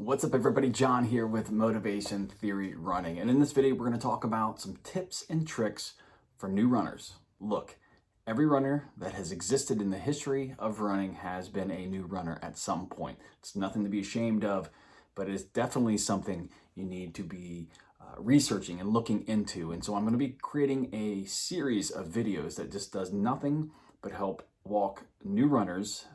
What's up everybody, John here with Motivation Theory Running. And in this video, we're going to talk about some tips and tricks for new runners. Look, every runner that has existed in the history of running has been a new runner at some point. It's nothing to be ashamed of, but it is definitely something you need to be researching and looking into. And so I'm going to be creating a series of videos that just does nothing but help walk new runners,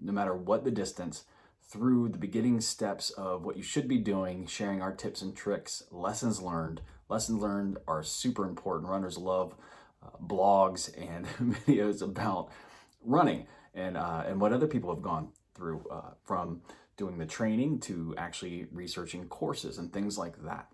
no matter what the distance, through the beginning steps of what you should be doing, sharing our tips and tricks, lessons learned. Lessons learned are super important. Runners love blogs and videos about running and what other people have gone through, from doing the training to actually researching courses and things like that.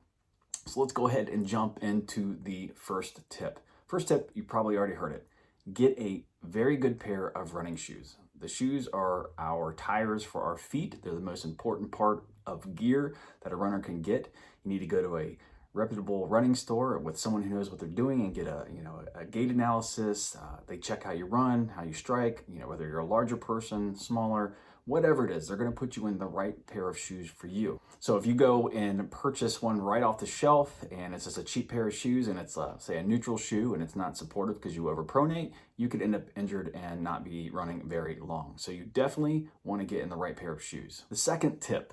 So let's go ahead and jump into the first tip. First tip, you probably already heard it. Get a very good pair of running shoes. The shoes are our tires for our feet. They're the most important part of gear that a runner can get. You need to go to a reputable running store with someone who knows what they're doing and get a gait analysis. They check how you run, how you strike, whether you're a larger person, smaller, whatever it is, they're going to put you in the right pair of shoes for you. So if you go and purchase one right off the shelf and it's just a cheap pair of shoes and it's say a neutral shoe and it's not supportive because you overpronate, you could end up injured and not be running very long. So you definitely want to get in the right pair of shoes. The second tip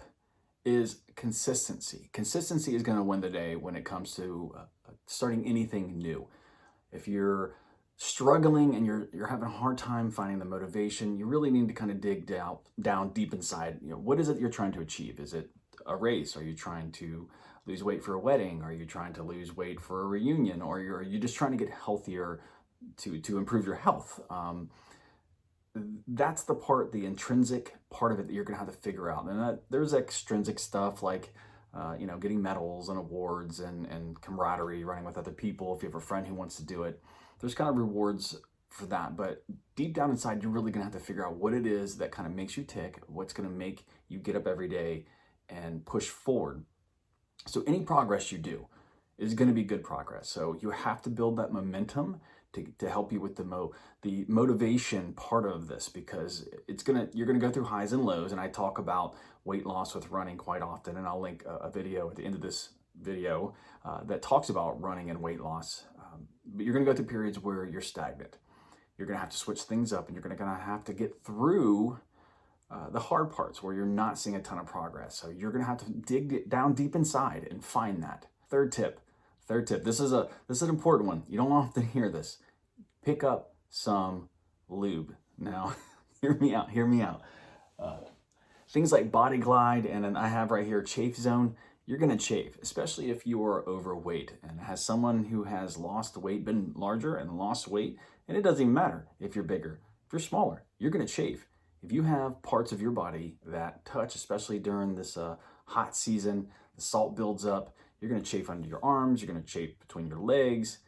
is consistency. Consistency is going to win the day when it comes to starting anything new. If you're struggling and you're having a hard time finding the motivation, you really need to kind of dig down deep inside. What is it you're trying to achieve? Is it a race? Are you trying to lose weight for a wedding? Are you trying to lose weight for a reunion? Or are you just trying to get healthier to improve your health? That's the intrinsic part of it that you're going to have to figure out. And there's extrinsic stuff like getting medals and awards and camaraderie, running with other people. If you have a friend who wants to do it, there's kind of rewards for that. But deep down inside, you're really going to have to figure out what it is that kind of makes you tick, what's going to make you get up every day and push forward. So any progress you do is going to be good progress. So you have to build that momentum to help you with the motivation part of this, because you're gonna go through highs and lows. And I talk about weight loss with running quite often, and I'll link a video at the end of this video that talks about running and weight loss. But you're gonna go through periods where you're stagnant. You're gonna have to switch things up, and you're gonna have to get through the hard parts where you're not seeing a ton of progress. So you're gonna have to dig down deep inside and find that. Third tip. This is an important one. You don't often hear this. Pick up some lube. Now, hear me out. Things like Body Glide, and then I have right here Chafe Zone. You're gonna chafe, especially if you are overweight. And as someone who has lost weight, been larger and lost weight, and it doesn't even matter if you're bigger, if you're smaller, you're gonna chafe. If you have parts of your body that touch, especially during this hot season, the salt builds up, you're gonna chafe under your arms, you're gonna chafe between your legs,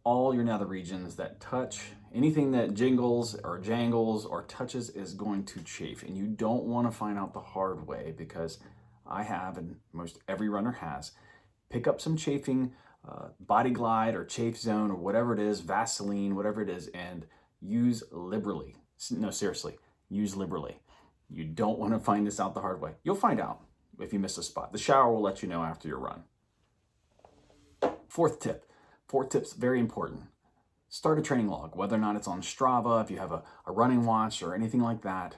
all your nether regions that touch. Anything that jingles or jangles or touches is going to chafe. And you don't wanna find out the hard way, because I have, and most every runner has. Pick up some chafing, Body Glide or Chafe Zone or whatever it is, Vaseline, whatever it is, and use liberally. No, seriously, use liberally. You don't wanna find this out the hard way. You'll find out if you miss a spot. The shower will let you know after your run. Fourth tip's very important. Start a training log, whether or not it's on Strava, if you have a running watch or anything like that.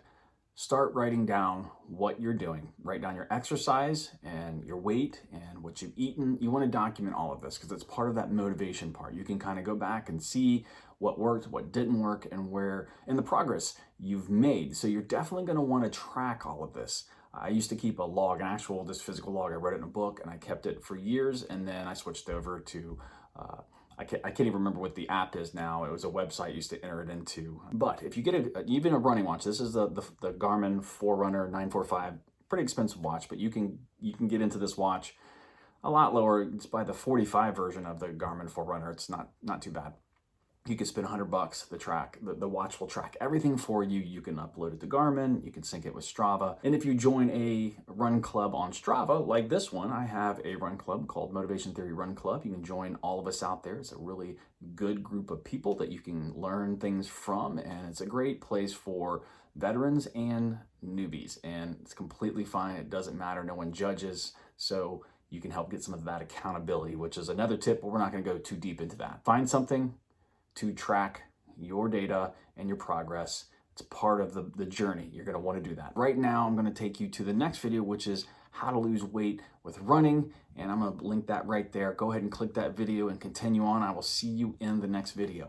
Start writing down what you're doing. Write down your exercise and your weight and what you've eaten. You want to document all of this because it's part of that motivation part. You can kind of go back and see what worked, what didn't work, and the progress you've made. So you're definitely going to want to track all of this. I used to keep a log, this physical log. I read it in a book and I kept it for years, and then I switched over to I can't even remember what the app is now. It was a website I used to enter it into. But if you get even a running watch, this is the Garmin Forerunner 945, pretty expensive watch, but you can get into this watch a lot lower. It's by the 45 version of the Garmin Forerunner. It's not too bad. You can spend $100. The watch will track everything for you. You can upload it to Garmin. You can sync it with Strava. And if you join a run club on Strava, like this one, I have a run club called Motivation Theory Run Club. You can join all of us out there. It's a really good group of people that you can learn things from. And it's a great place for veterans and newbies, and it's completely fine. It doesn't matter. No one judges. So you can help get some of that accountability, which is another tip, but we're not going to go too deep into that. Find something to track your data and your progress. It's part of the journey. You're going to want to do that. Right now, I'm going to take you to the next video, which is how to lose weight with running. And I'm going to link that right there. Go ahead and click that video and continue on. I will see you in the next video.